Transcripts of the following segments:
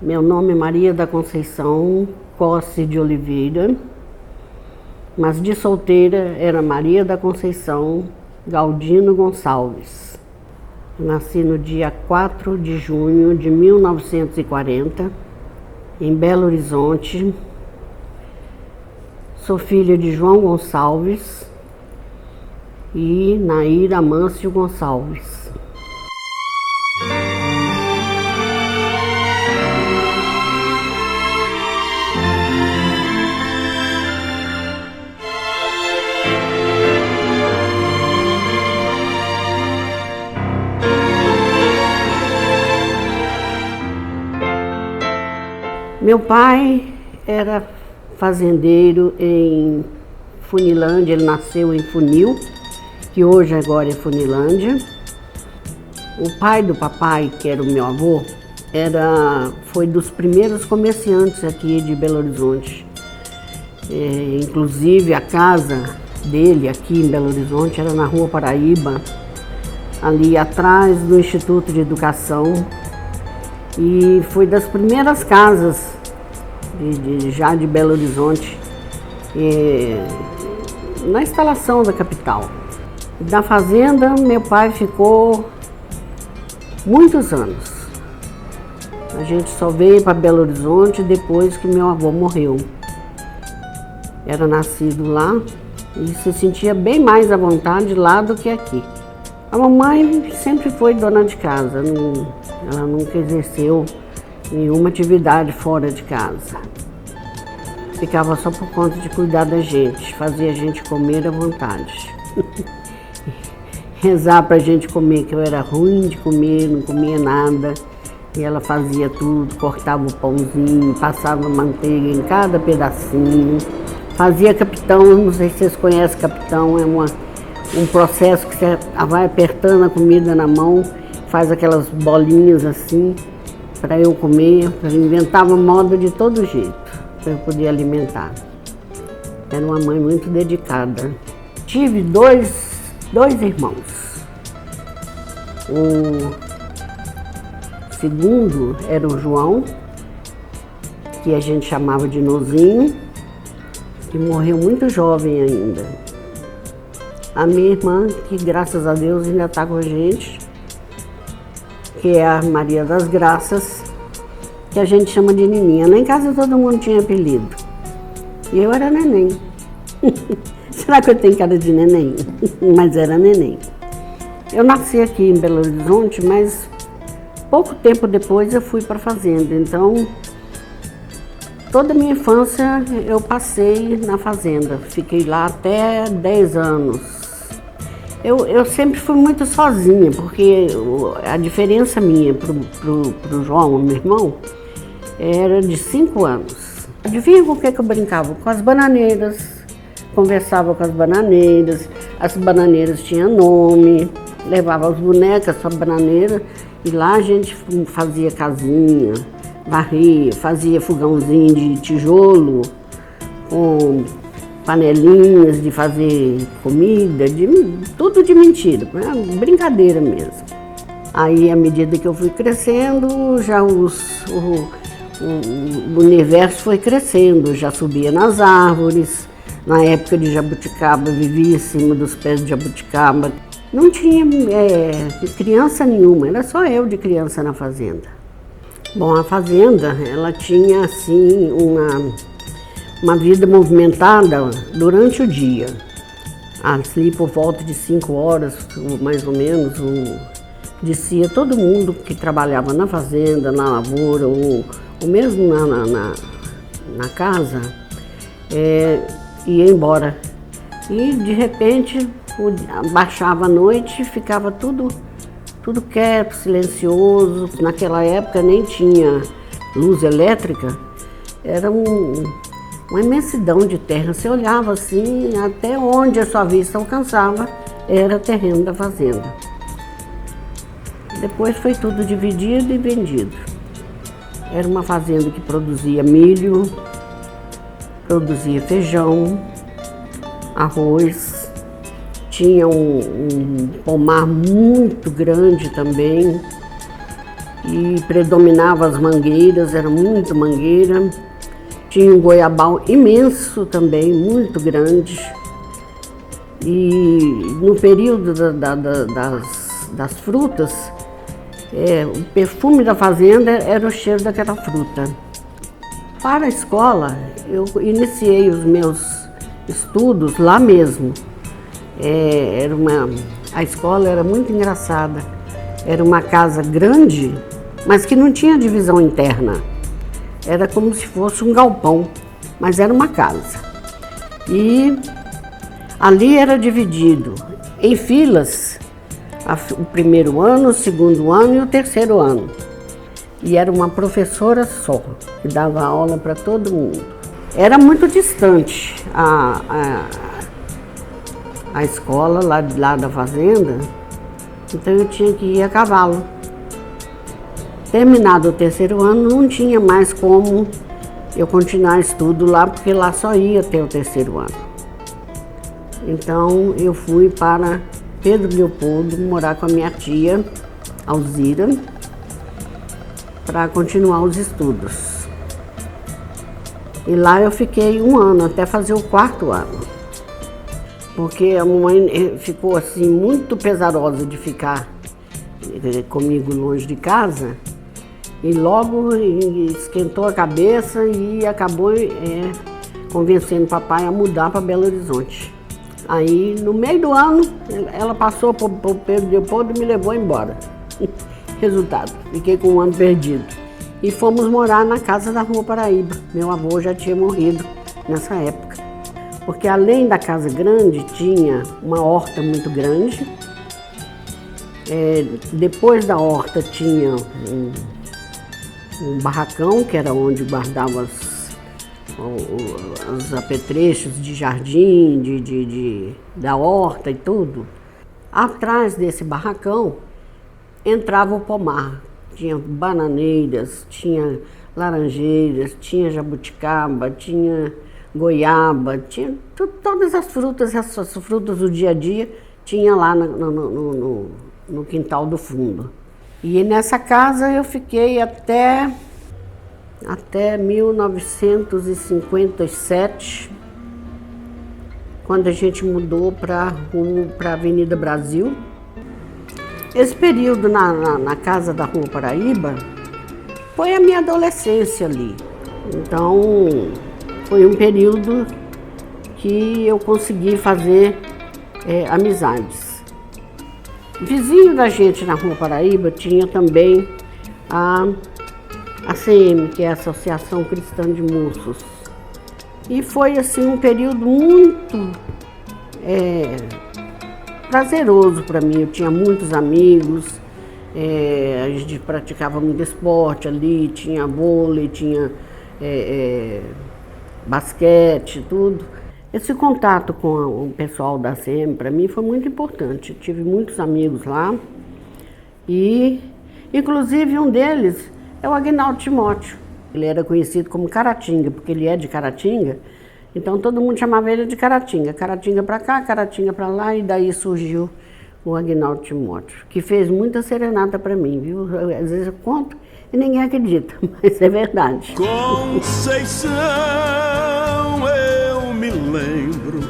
Meu nome é Maria da Conceição Cosse de Oliveira, mas de solteira era Maria da Conceição Galdino Gonçalves. Nasci no dia 4 de junho de 1940, em Belo Horizonte. Sou filha de João Gonçalves e Naíra Amâncio Gonçalves. Meu pai era fazendeiro em Funilândia, ele nasceu em Funil, que hoje agora é Funilândia. O pai do papai, que era o meu avô, foi dos primeiros comerciantes aqui de Belo Horizonte. Inclusive a casa dele aqui em Belo Horizonte era na Rua Paraíba, ali atrás do Instituto de Educação. E foi das primeiras casas já de Belo Horizonte, na instalação da capital. Da fazenda, meu pai ficou muitos anos. A gente só veio para Belo Horizonte depois que meu avô morreu. Era nascido lá e se sentia bem mais à vontade lá do que aqui. A mamãe sempre foi dona de casa, ela nunca exerceu nenhuma atividade fora de casa. Ficava só por conta de cuidar da gente, fazia a gente comer à vontade. Rezar pra gente comer, que eu era ruim de comer, não comia nada. E ela fazia tudo, cortava o pãozinho, passava manteiga em cada pedacinho. Fazia capitão, não sei se vocês conhecem capitão, é um processo que você vai apertando a comida na mão, faz aquelas bolinhas assim, para eu comer. Eu inventava moda de todo jeito, para eu poder alimentar. Era uma mãe muito dedicada. Tive dois irmãos. O segundo era o João, que a gente chamava de Nozinho, que morreu muito jovem ainda. A minha irmã, que graças a Deus ainda está com a gente, que é a Maria das Graças, que a gente chama de Nininha. Lá em casa todo mundo tinha apelido. E eu era neném. Será que eu tenho cara de neném? Mas era neném. Eu nasci aqui em Belo Horizonte, mas pouco tempo depois eu fui para a fazenda. Então, toda a minha infância eu passei na fazenda. Fiquei lá até 10 anos. Eu sempre fui muito sozinha, porque a diferença minha pro João, meu irmão, era de 5 anos. Adivinha com o que eu brincava? Com as bananeiras, conversava com as bananeiras tinham nome, levava as bonecas para a bananeira e lá a gente fazia casinha, varria, fazia fogãozinho de tijolo, com panelinhas de fazer comida, tudo de mentira, brincadeira mesmo. Aí, à medida que eu fui crescendo, já o universo foi crescendo, já subia nas árvores. Na época de jabuticaba, vivia em cima dos pés de jabuticaba. Não tinha criança nenhuma, era só eu de criança na fazenda. Bom, a fazenda, ela tinha assim uma vida movimentada durante o dia. Ali por volta de 5 horas, mais ou menos, descia todo mundo que trabalhava na fazenda, na lavoura, ou mesmo na casa, ia embora. E de repente baixava a noite e ficava tudo quieto, silencioso. Naquela época nem tinha luz elétrica, era uma imensidão de terra. Você olhava assim, até onde a sua vista alcançava, era terreno da fazenda. Depois foi tudo dividido e vendido. Era uma fazenda que produzia milho, produzia feijão, arroz, tinha um pomar muito grande também. e predominava as mangueiras, era muito mangueira. Tinha um goiabal imenso também, muito grande. E no período das frutas, o perfume da fazenda era o cheiro daquela fruta. Para a escola, eu iniciei os meus estudos lá mesmo. A escola era muito engraçada. Era uma casa grande, mas que não tinha divisão interna. Era como se fosse um galpão, mas era uma casa. E ali era dividido em filas, o primeiro ano, o segundo ano e o terceiro ano. E era uma professora só, que dava aula para todo mundo. Era muito distante a escola lá da fazenda, então eu tinha que ir a cavalo. Terminado o terceiro ano, não tinha mais como eu continuar estudo lá, porque lá só ia até o terceiro ano. Então eu fui para Pedro Leopoldo morar com a minha tia, Alzira, para continuar os estudos. E lá eu fiquei 1 ano, até fazer o 4º ano. Porque a mamãe ficou assim muito pesarosa de ficar comigo longe de casa. E logo esquentou a cabeça e acabou convencendo o papai a mudar para Belo Horizonte. Aí, no meio do ano, ela passou por Pedro Leopoldo e me levou embora. Resultado, fiquei com 1 ano perdido. E fomos morar na casa da Rua Paraíba. Meu avô já tinha morrido nessa época. Porque além da casa grande, tinha uma horta muito grande. Depois da horta tinha um barracão, que era onde guardava os apetrechos de jardim, da horta e tudo. Atrás desse barracão entrava o pomar. Tinha bananeiras, tinha laranjeiras, tinha jabuticaba, tinha goiaba, tinha todas as frutas, essas frutas do dia a dia, tinha lá no quintal do fundo. E nessa casa eu fiquei até 1957, quando a gente mudou para a Avenida Brasil. Esse período na casa da Rua Paraíba foi a minha adolescência ali. Então, foi um período que eu consegui fazer amizades. Vizinho da gente na Rua Paraíba tinha também a ACM, que é a Associação Cristã de Moços. E foi assim um período muito prazeroso para mim. Eu tinha muitos amigos, a gente praticava muito esporte ali, tinha vôlei, tinha basquete, tudo. Esse contato com o pessoal da ACM para mim foi muito importante. Eu tive muitos amigos lá e, inclusive, um deles é o Aguinaldo Timóteo. Ele era conhecido como Caratinga, porque ele é de Caratinga, então todo mundo chamava ele de Caratinga. Caratinga para cá, Caratinga para lá, e daí surgiu o Aguinaldo Timóteo, que fez muita serenata para mim, viu? Às vezes eu conto e ninguém acredita, mas é verdade. Conceição, eu me lembro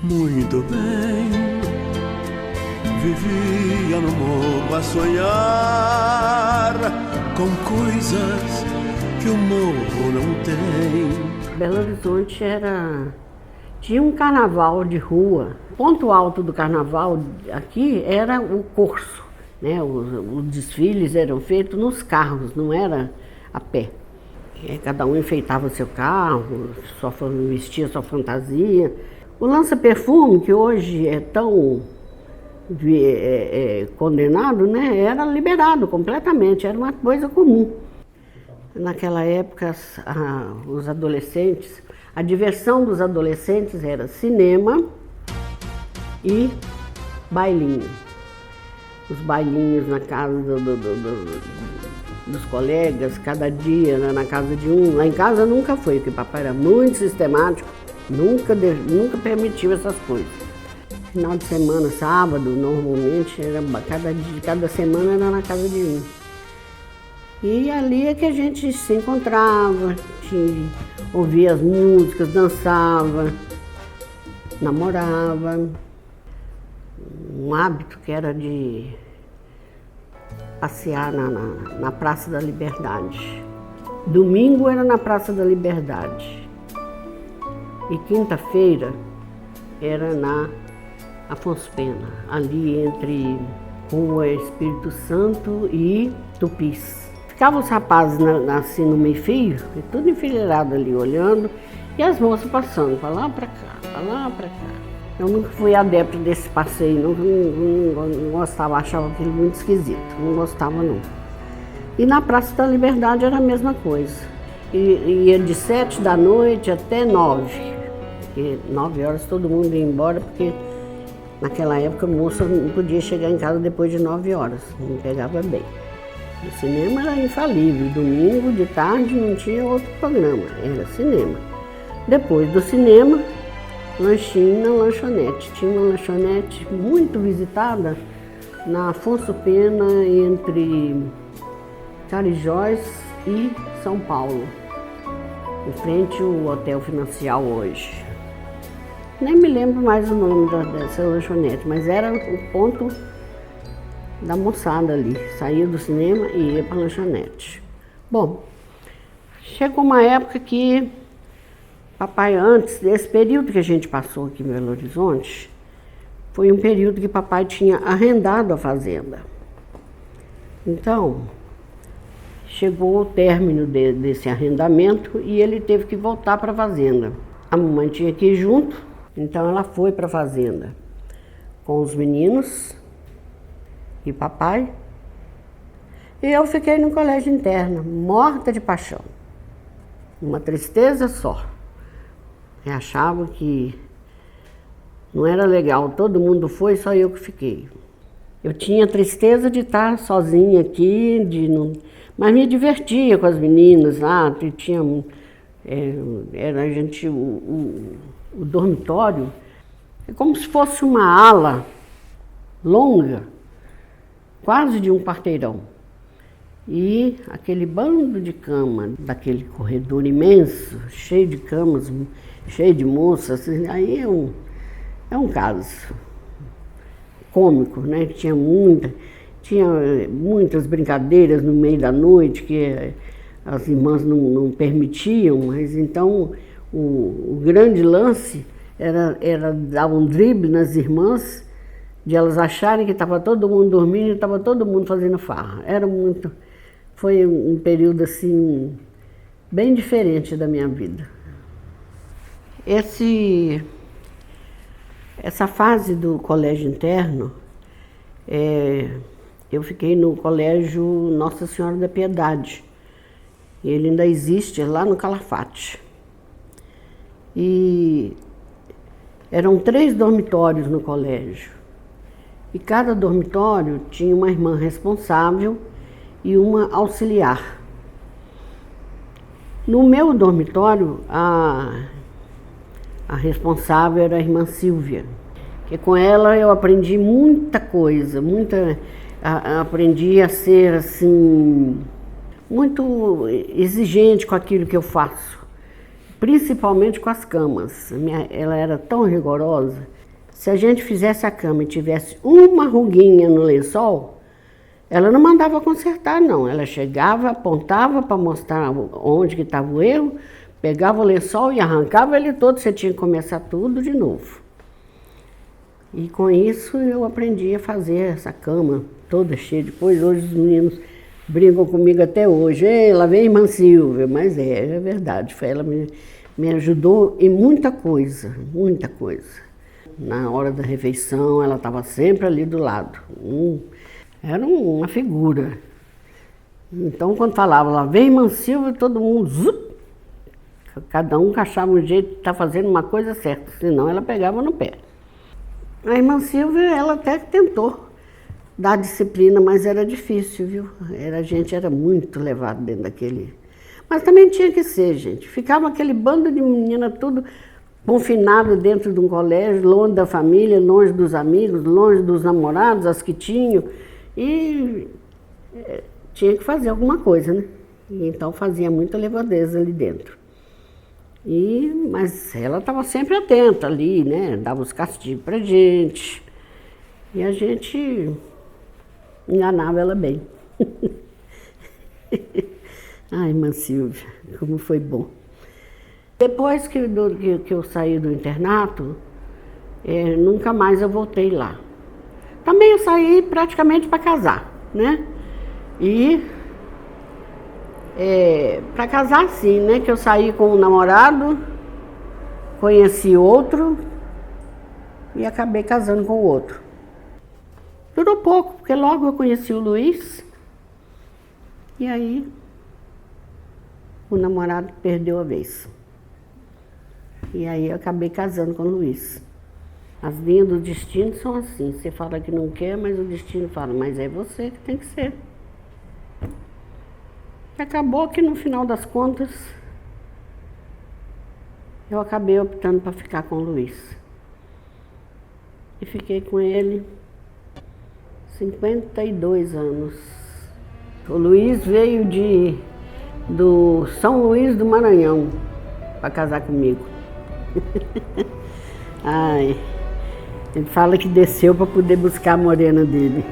muito bem. Vivia no morro a sonhar com coisas que o morro não tem. Belo Horizonte tinha um carnaval de rua. O ponto alto do carnaval aqui era o corso, né? Os desfiles eram feitos nos carros, não era a pé. Cada um enfeitava seu carro, vestia sua fantasia. O lança-perfume, que hoje é tão condenado, né? Era liberado completamente, era uma coisa comum. Naquela época, os adolescentes, a diversão dos adolescentes era cinema e bailinho. Os bailinhos na casa dos colegas, cada dia na casa de um. Lá em casa nunca foi, porque papai era muito sistemático, nunca permitiu essas coisas. Final de semana, sábado, normalmente, cada semana era na casa de um. E ali é que a gente se encontrava, ouvia as músicas, dançava, namorava. Um hábito que era de passear na Praça da Liberdade. Domingo era na Praça da Liberdade e quinta-feira era na Afonso Pena, ali entre Rua Espírito Santo e Tupis. Ficavam os rapazes assim no meio-fio, tudo enfileirado ali olhando, e as moças passando para lá para cá, para lá para cá. Eu nunca fui adepto desse passeio, não gostava, achava aquilo muito esquisito, não gostava não. E na Praça da Liberdade era a mesma coisa. Ia de 7 da noite até 9. Porque 9 horas todo mundo ia embora, porque naquela época a moça não podia chegar em casa depois de 9 horas, não pegava bem. O cinema era infalível, domingo de tarde não tinha outro programa, era cinema. Depois do cinema, lanchinho na lanchonete. Tinha uma lanchonete muito visitada na Afonso Pena, entre Carijós e São Paulo, em frente ao Hotel Financial hoje. Nem me lembro mais o nome dessa lanchonete, mas era o ponto da moçada ali. Saía do cinema e ia para a lanchonete. Bom, chegou uma época que papai, antes desse período que a gente passou aqui em Belo Horizonte, foi um período que papai tinha arrendado a fazenda. Então, chegou o término desse arrendamento e ele teve que voltar para a fazenda. A mamãe tinha que ir junto, então ela foi para a fazenda com os meninos e papai. E eu fiquei no colégio interno, morta de paixão. Uma tristeza só. Eu achava que não era legal, todo mundo foi, só eu que fiquei. Eu tinha tristeza de estar sozinha aqui, mas me divertia com as meninas lá, era a gente, o dormitório, é como se fosse uma ala longa, quase de um quarteirão. E aquele bando de cama, daquele corredor imenso, cheio de camas, cheio de moças, aí é um caso cômico, né? Tinha muitas brincadeiras no meio da noite que as irmãs não permitiam, mas então o grande lance era dar um drible nas irmãs, de elas acharem que estava todo mundo dormindo e estava todo mundo fazendo farra. Foi um período assim bem diferente da minha vida. Essa fase do colégio interno, eu fiquei no colégio Nossa Senhora da Piedade. Ele ainda existe lá no Calafate. E eram 3 dormitórios no colégio. E cada dormitório tinha uma irmã responsável e uma auxiliar. No meu dormitório, a responsável era a irmã Silvia, que com ela eu aprendi muita coisa, aprendi a ser assim, muito exigente com aquilo que eu faço, principalmente com as camas. Ela era tão rigorosa, se a gente fizesse a cama e tivesse uma ruguinha no lençol, ela não mandava consertar, não. Ela chegava, apontava para mostrar onde que estava o erro, pegava o lençol e arrancava ele todo, você tinha que começar tudo de novo. E com isso eu aprendi a fazer essa cama toda cheia. Depois hoje os meninos brincam comigo até hoje. Ei, lá vem a irmã Silvia, mas é verdade, ela me ajudou em muita coisa, muita coisa. Na hora da refeição ela estava sempre ali do lado. Era uma figura. Então, quando falava lá, vem irmã Silvia, todo mundo, zup, cada um achava um jeito de estar fazendo uma coisa certa, senão ela pegava no pé. A irmã Silvia, ela até tentou dar disciplina, mas era difícil, viu? A gente era muito levado dentro daquele... Mas também tinha que ser, gente. Ficava aquele bando de menina tudo confinado dentro de um colégio, longe da família, longe dos amigos, longe dos namorados, as que tinham. E tinha que fazer alguma coisa, né? E então fazia muita levadeza ali dentro. Mas ela estava sempre atenta ali, né? Dava os castigos pra gente. E a gente enganava ela bem. Ai, irmã Silvia, como foi bom. Depois que eu saí do internato, nunca mais eu voltei lá. Também eu saí praticamente para casar, né? E para casar sim, né? Que eu saí com um namorado, conheci outro e acabei casando com o outro. Durou pouco, porque logo eu conheci o Luiz e aí o namorado perdeu a vez. E aí eu acabei casando com o Luiz. As linhas do destino são assim, você fala que não quer, mas o destino fala, mas é você que tem que ser. Acabou que no final das contas, eu acabei optando para ficar com o Luiz. E fiquei com ele 52 anos. O Luiz veio do São Luís do Maranhão para casar comigo. Ai, ele fala que desceu para poder buscar a morena dele.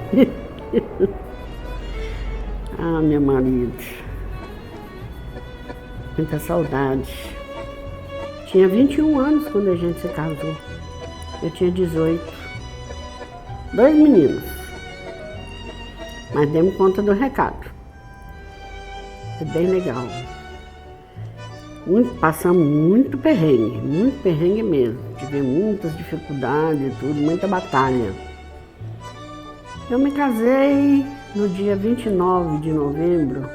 Ah, meu marido. Muita saudade. Tinha 21 anos quando a gente se casou. Eu tinha 18. 2 meninos. Mas demos conta do recado. É bem legal. Passamos muito perrengue mesmo. Tive muitas dificuldades e tudo, muita batalha. Eu me casei no dia 29 de novembro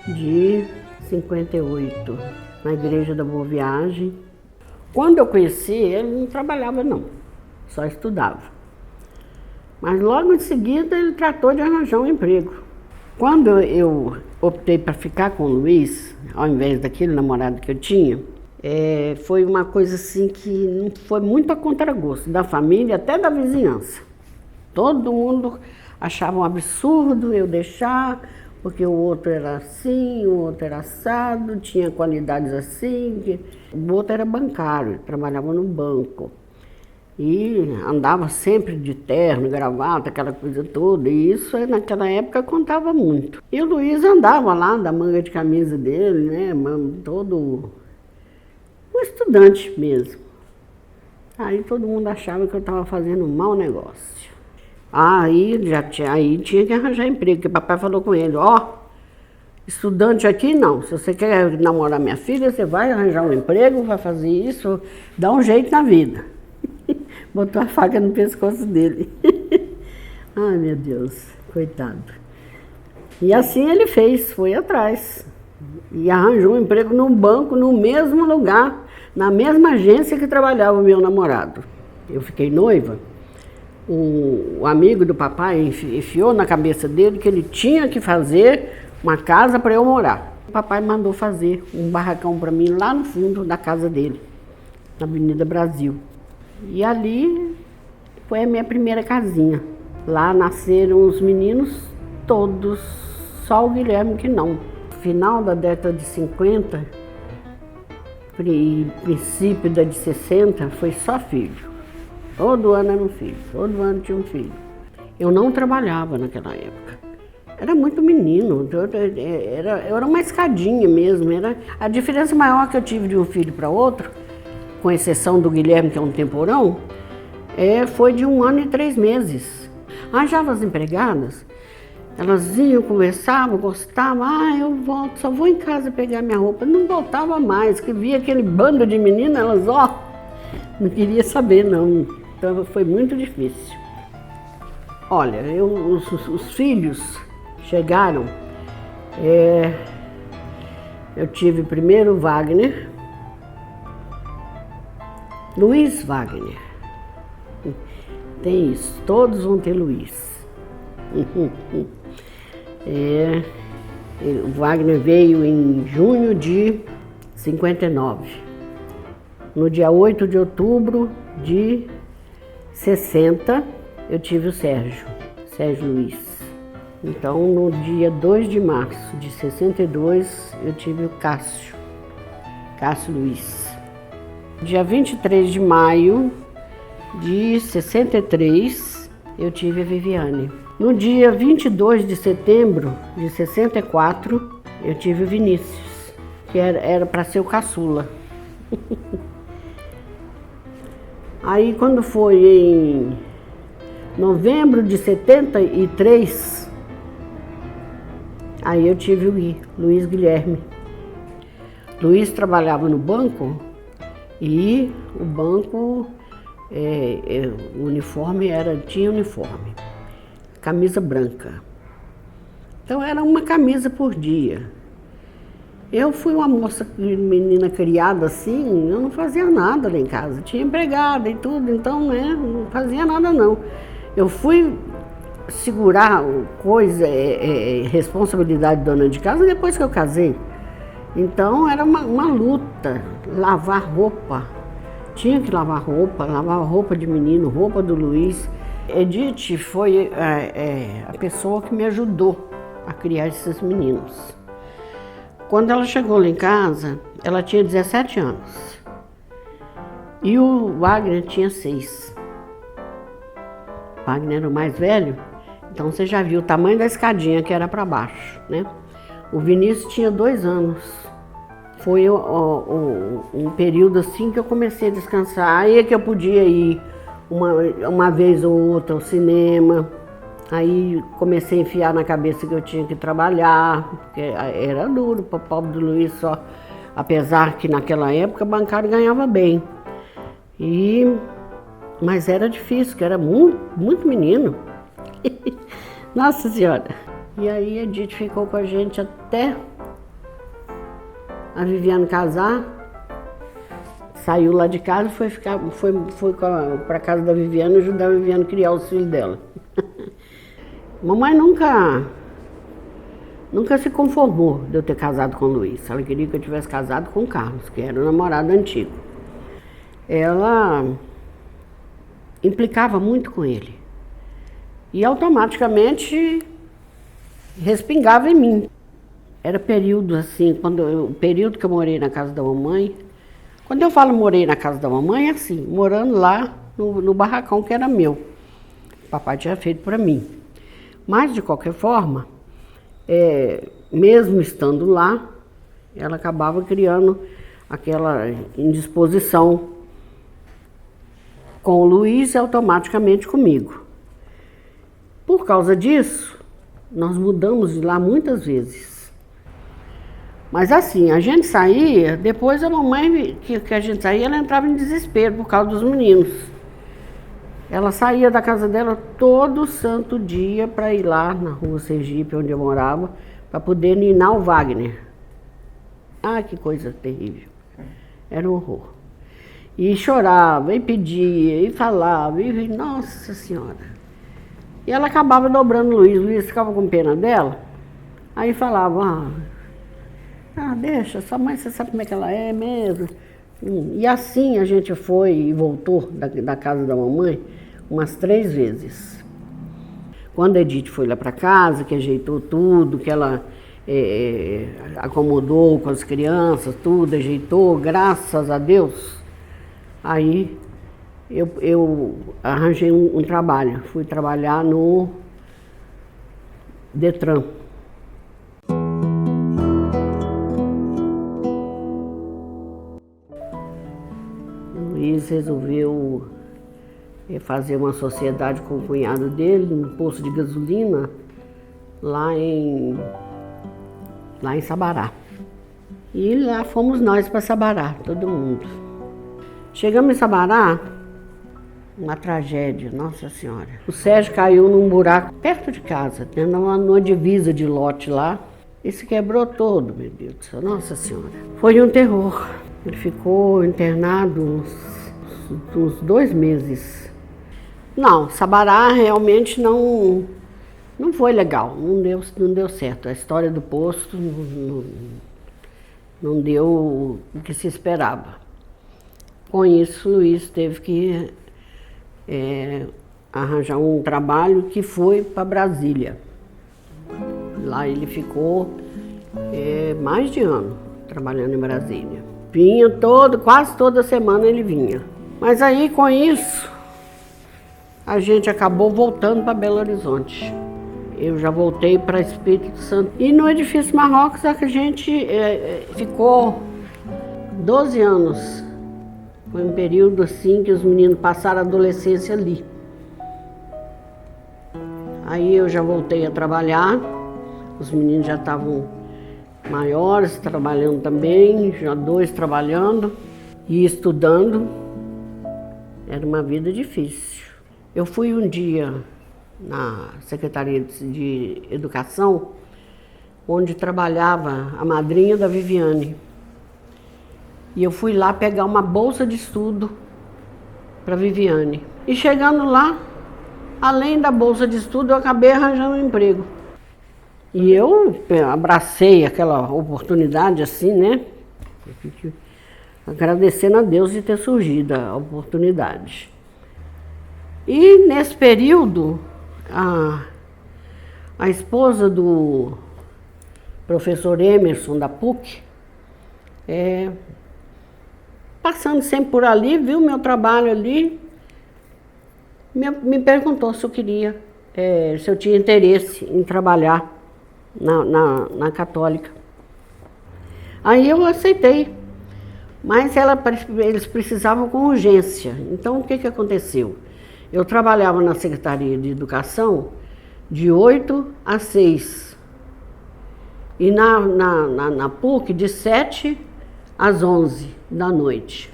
de 58, na Igreja da Boa Viagem. Quando eu conheci, ele não trabalhava não, só estudava. Mas logo em seguida ele tratou de arranjar um emprego. Quando eu optei para ficar com o Luiz, ao invés daquele namorado que eu tinha, foi uma coisa assim que não foi muito a contragosto da família, até da vizinhança. Todo mundo achava um absurdo eu deixar, porque o outro era assim, o outro era assado, tinha qualidades assim. O outro era bancário, trabalhava no banco. E andava sempre de terno, gravata, aquela coisa toda. E isso naquela época contava muito. E o Luiz andava lá da manga de camisa dele, né? Todo um estudante mesmo. Aí todo mundo achava que eu estava fazendo um mau negócio. Aí tinha que arranjar emprego, porque papai falou com ele, estudante aqui não, se você quer namorar minha filha, você vai arranjar um emprego, vai fazer isso, dá um jeito na vida. Botou a faca no pescoço dele. Ai, meu Deus, coitado. E assim ele fez, foi atrás. E arranjou um emprego num banco, no mesmo lugar, na mesma agência que trabalhava o meu namorado. Eu fiquei noiva. O amigo do papai enfiou na cabeça dele que ele tinha que fazer uma casa para eu morar. O papai mandou fazer um barracão para mim lá no fundo da casa dele, na Avenida Brasil. E ali foi a minha primeira casinha. Lá nasceram os meninos todos, só o Guilherme que não. No final da década de 50, princípio da de 60, foi só filho. Todo ano era um filho, todo ano tinha um filho. Eu não trabalhava naquela época. Era muito menino, eu era uma escadinha mesmo. A diferença maior que eu tive de um filho para outro, com exceção do Guilherme, que é um temporão, foi de 1 ano e 3 meses. Arranjava as empregadas, elas iam, conversavam, gostavam, eu volto, só vou em casa pegar minha roupa. Não voltava mais, que via aquele bando de meninas, elas, não queria saber não. Então foi muito difícil. Olha, os filhos chegaram, eu tive primeiro Wagner, Luiz Wagner. Tem isso, todos vão ter Luiz. O Wagner veio em junho de 59. No dia 8 de outubro de 60, eu tive o Sérgio Luiz. Então, no dia 2 de março de 62, eu tive o Cássio Luiz. Dia 23 de maio de 63, eu tive a Viviane. No dia 22 de setembro de 64, eu tive o Vinícius, que era para ser o caçula. Aí, quando foi em novembro de 73, aí eu tive o Luiz Guilherme. Luiz trabalhava no banco e o banco, o uniforme tinha uniforme, camisa branca. Então era uma camisa por dia. Eu fui uma menina criada assim, eu não fazia nada lá em casa. Tinha empregada e tudo, então não fazia nada não. Eu fui segurar responsabilidade de dona de casa depois que eu casei. Então era uma luta, lavar roupa. Tinha que lavar roupa de menino, roupa do Luiz. Edith foi a pessoa que me ajudou a criar esses meninos. Quando ela chegou lá em casa, ela tinha 17 anos. E o Wagner tinha 6. O Wagner era o mais velho, então você já viu o tamanho da escadinha que era para baixo, né? O Vinícius tinha 2 anos. Foi um período assim que eu comecei a descansar. Aí é que eu podia ir uma vez ou outra ao cinema. Aí comecei a enfiar na cabeça que eu tinha que trabalhar, porque era duro para o pobre do Luiz só. Apesar que naquela época o bancário ganhava bem. Mas era difícil, porque era muito menino. Nossa Senhora! E aí a Edith ficou com a gente até a Viviane casar. Saiu lá de casa e foi para casa da Viviane ajudar a Viviane a criar os filhos dela. Mamãe nunca se conformou de eu ter casado com o Luiz. Ela queria que eu tivesse casado com o Carlos, que era o namorado antigo. Ela implicava muito com ele. E automaticamente respingava em mim. Era período assim, o período que eu morei na casa da mamãe. Quando eu falo morei na casa da mamãe, é assim, morando lá no barracão que era meu. O papai tinha feito para mim. Mas, de qualquer forma, mesmo estando lá, ela acabava criando aquela indisposição com o Luiz e automaticamente comigo. Por causa disso, nós mudamos de lá muitas vezes. Mas assim, a gente saía, depois a mamãe, que a gente saía, ela entrava em desespero por causa dos meninos. Ela saía da casa dela todo santo dia para ir lá na rua Sergipe, onde eu morava, para poder ninar o Wagner. Ah, que coisa terrível. Era um horror. E chorava, e pedia, e falava, e nossa Senhora. E ela acabava dobrando o Luiz ficava com pena dela, aí falava, deixa, sua mãe, você sabe como é que ela é mesmo. E assim a gente foi e voltou da casa da mamãe umas 3 vezes. Quando a Edith foi lá para casa, que ajeitou tudo, que ela acomodou com as crianças, tudo, ajeitou, graças a Deus, aí eu arranjei um trabalho. Fui trabalhar no Detran. O Luiz resolveu fazer uma sociedade com o cunhado dele, num posto de gasolina, lá em Sabará. E lá fomos nós para Sabará, todo mundo. Chegamos em Sabará, uma tragédia, Nossa Senhora. O Sérgio caiu num buraco perto de casa, numa divisa de lote lá, e se quebrou todo, meu Deus do céu, Nossa Senhora. Foi um terror. Ele ficou internado uns 2 meses. Não, Sabará realmente não foi legal, não deu certo. A história do posto não deu o que se esperava. Com isso, Luiz teve que arranjar um trabalho que foi para Brasília. Lá ele ficou mais de ano trabalhando em Brasília. Vinha quase toda semana ele vinha. Mas aí com isso, a gente acabou voltando para Belo Horizonte. Eu já voltei para Espírito Santo. E no Edifício Marrocos a gente ficou 12 anos. Foi um período assim que os meninos passaram a adolescência ali. Aí eu já voltei a trabalhar, os meninos já estavam maiores, trabalhando também, já 2 trabalhando e estudando. Era uma vida difícil. Eu fui um dia na Secretaria de Educação, onde trabalhava a madrinha da Viviane. E eu fui lá pegar uma bolsa de estudo para Viviane. E chegando lá, além da bolsa de estudo, eu acabei arranjando um emprego. E eu abracei aquela oportunidade assim, né? Agradecendo a Deus de ter surgido a oportunidade. E nesse período, a esposa do professor Emerson da PUC, passando sempre por ali, viu meu trabalho ali, me perguntou se eu queria, se eu tinha interesse em trabalhar na Católica. Aí eu aceitei, mas eles precisavam com urgência. Então o que aconteceu? Eu trabalhava na Secretaria de Educação de 8 às 6 e na PUC de 7 às 11 da noite.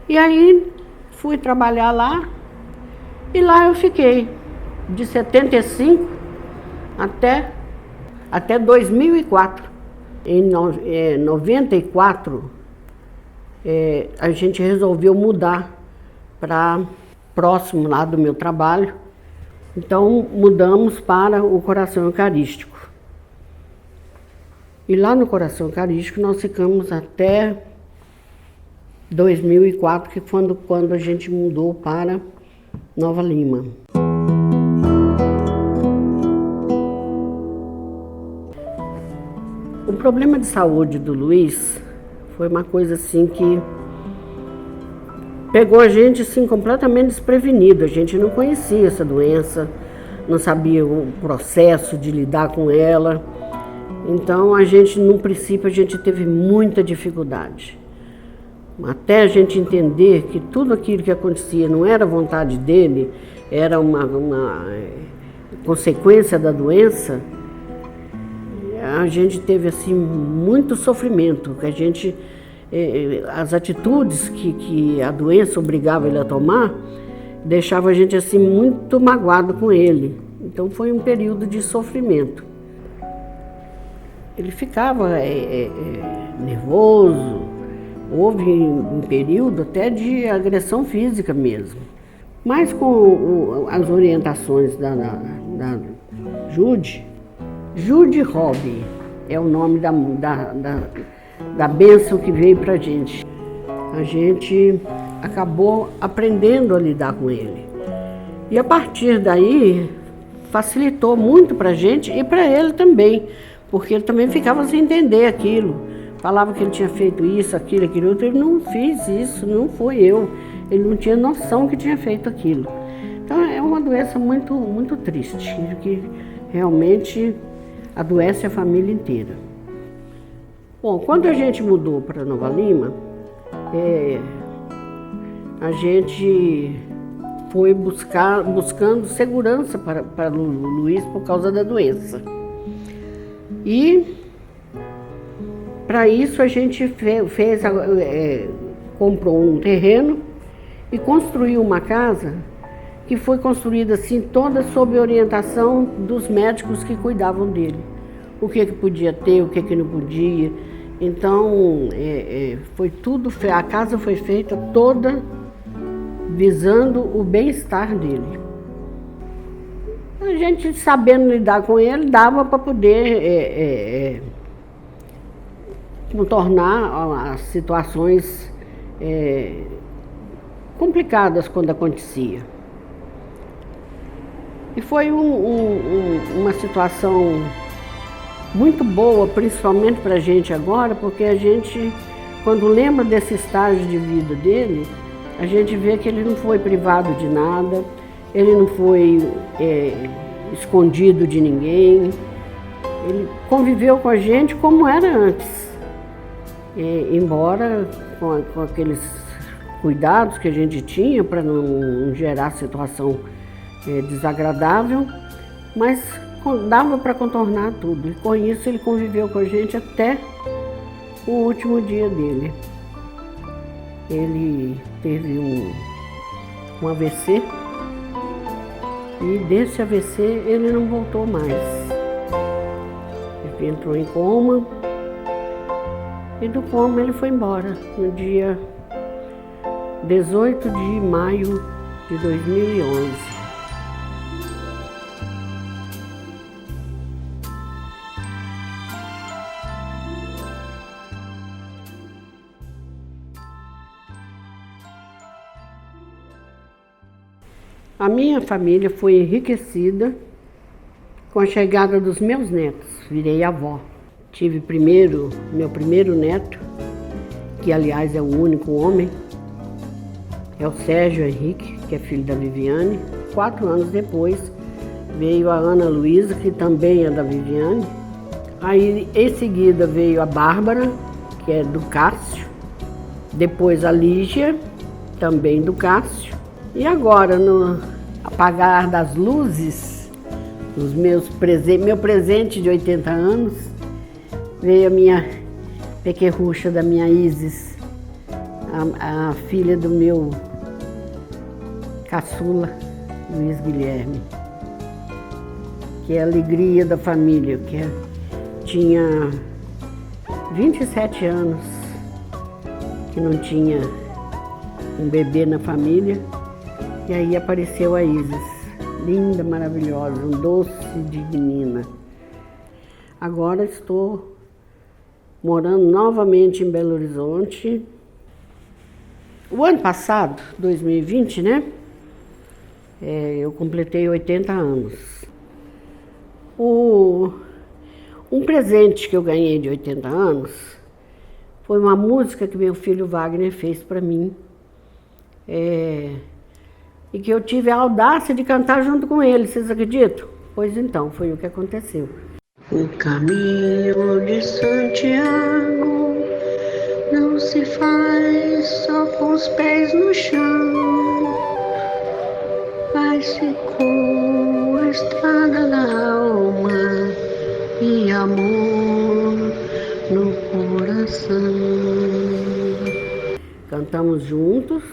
E aí fui trabalhar lá e lá eu fiquei de 75 até 2004. Em 94 a gente resolveu mudar para próximo lá do meu trabalho. Então mudamos para o Coração Eucarístico. E lá no Coração Eucarístico nós ficamos até 2004, que foi quando a gente mudou para Nova Lima. O problema de saúde do Luiz foi uma coisa assim que pegou a gente assim completamente desprevenido. A gente não conhecia essa doença, não sabia o processo de lidar com ela. Então no princípio a gente teve muita dificuldade. Até a gente entender que tudo aquilo que acontecia não era vontade dele, era uma consequência da doença, a gente teve assim muito sofrimento, que as atitudes que a doença obrigava ele a tomar, deixava a gente assim muito magoado com ele. Então foi um período de sofrimento. Ele ficava nervoso, houve um período até de agressão física mesmo. Mas com as orientações da Jude Hobby é o nome da bênção que veio pra gente. A gente acabou aprendendo a lidar com ele. E a partir daí facilitou muito pra gente e pra ele também, porque ele também ficava sem entender aquilo. Falava que ele tinha feito isso, aquilo outro. Ele não fez isso, não foi eu. Ele não tinha noção que tinha feito aquilo. Então é uma doença muito, muito triste, que realmente adoece a família inteira. Bom, quando a gente mudou para Nova Lima, a gente foi buscando segurança para o Luiz por causa da doença. E para isso a gente comprou um terreno e construiu uma casa que foi construída assim toda sob orientação dos médicos que cuidavam dele. O que podia ter, o que não podia. Então foi tudo, a casa foi feita toda visando o bem-estar dele. A gente, sabendo lidar com ele, dava para poder contornar as situações complicadas quando acontecia. E foi uma situação muito boa, principalmente para a gente agora, porque a gente, quando lembra desse estágio de vida dele, a gente vê que ele não foi privado de nada, ele não foi escondido de ninguém, ele conviveu com a gente como era antes, embora com aqueles cuidados que a gente tinha para não gerar situação desagradável, mas dava para contornar tudo. E com isso ele conviveu com a gente até o último dia dele. Ele teve um AVC e desse AVC ele não voltou mais. Ele entrou em coma e do coma ele foi embora no dia 18 de maio de 2011. A minha família foi enriquecida com a chegada dos meus netos. Virei avó. Tive meu primeiro neto, que aliás é o único homem, é o Sérgio Henrique, que é filho da Viviane. 4 anos depois veio a Ana Luísa, que também é da Viviane. Aí em seguida veio a Bárbara, que é do Cássio. Depois a Lígia, também do Cássio. E agora, no apagar das luzes, meu presente de 80 anos, veio a minha pequerrucha da minha Isis, a filha do meu caçula, Luiz Guilherme, que é a alegria da família, que tinha 27 anos que não tinha um bebê na família. E aí apareceu a Isis, linda, maravilhosa, um doce de menina. Agora estou morando novamente em Belo Horizonte. O ano passado, 2020, né? Eu completei 80 anos. Um presente que eu ganhei de 80 anos foi uma música que meu filho Wagner fez para mim. E que eu tive a audácia de cantar junto com ele, vocês acreditam? Pois então, foi o que aconteceu. O caminho de Santiago não se faz só com os pés no chão, vai-se com a estrada da alma e amor no coração. Cantamos juntos.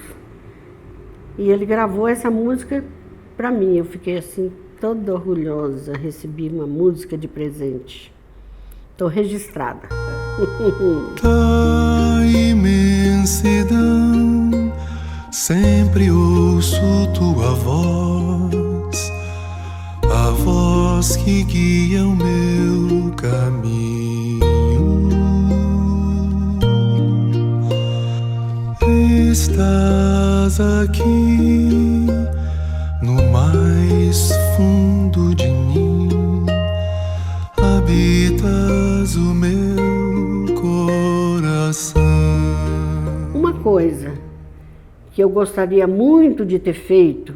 E ele gravou essa música para mim. Eu fiquei assim, toda orgulhosa. Recebi uma música de presente. Estou registrada. Da imensidão sempre ouço tua voz, a voz que guia o meu caminho. Estás aqui no mais fundo de mim, habitas o meu coração. Uma coisa que eu gostaria muito de ter feito,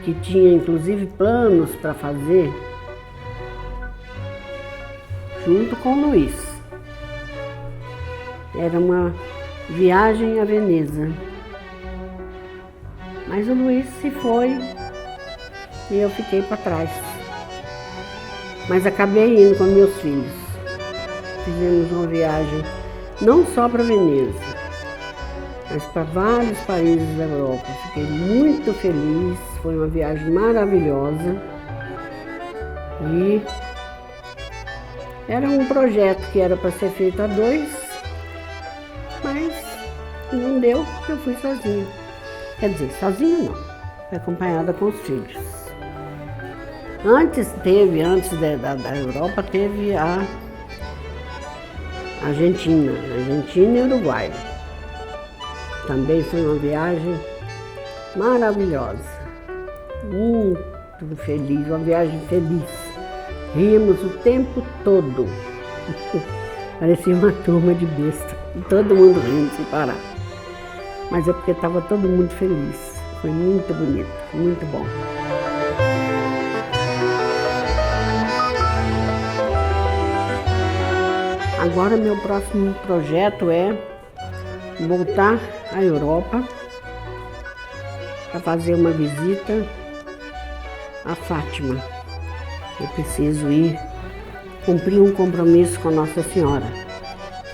que tinha inclusive planos para fazer, junto com o Luiz, era uma viagem a Veneza. Mas o Luiz se foi e eu fiquei para trás. Mas acabei indo com meus filhos. Fizemos uma viagem não só para Veneza, mas para vários países da Europa. Fiquei muito feliz, foi uma viagem maravilhosa. E era um projeto que era para ser feito a 2, mas não deu, eu fui sozinha. Quer dizer, sozinha não, fui acompanhada com os filhos. Antes da Europa, teve a Argentina e Uruguai. Também foi uma viagem maravilhosa, muito feliz, uma viagem feliz. Ríamos o tempo todo. Parecia uma turma de besta. Todo mundo rindo sem parar. Mas é porque estava todo mundo feliz. Foi muito bonito, muito bom. Agora meu próximo projeto é voltar à Europa para fazer uma visita a Fátima. Eu preciso ir cumprir um compromisso com Nossa Senhora,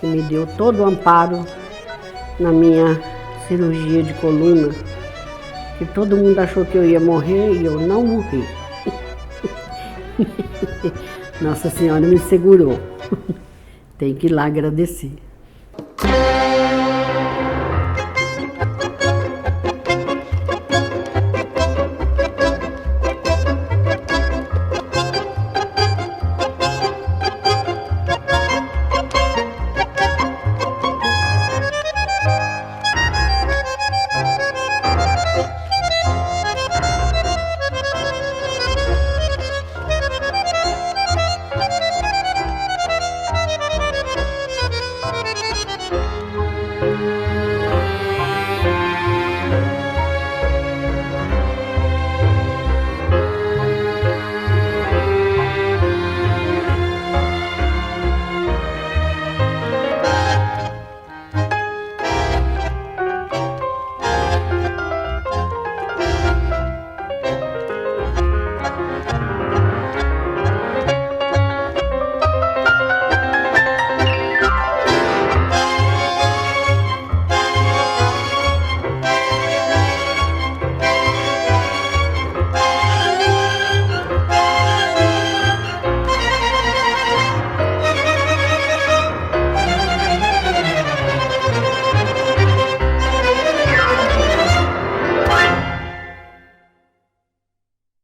que me deu todo o amparo na minha cirurgia de coluna, que todo mundo achou que eu ia morrer e eu não morri. Nossa Senhora me segurou. Tem que ir lá agradecer.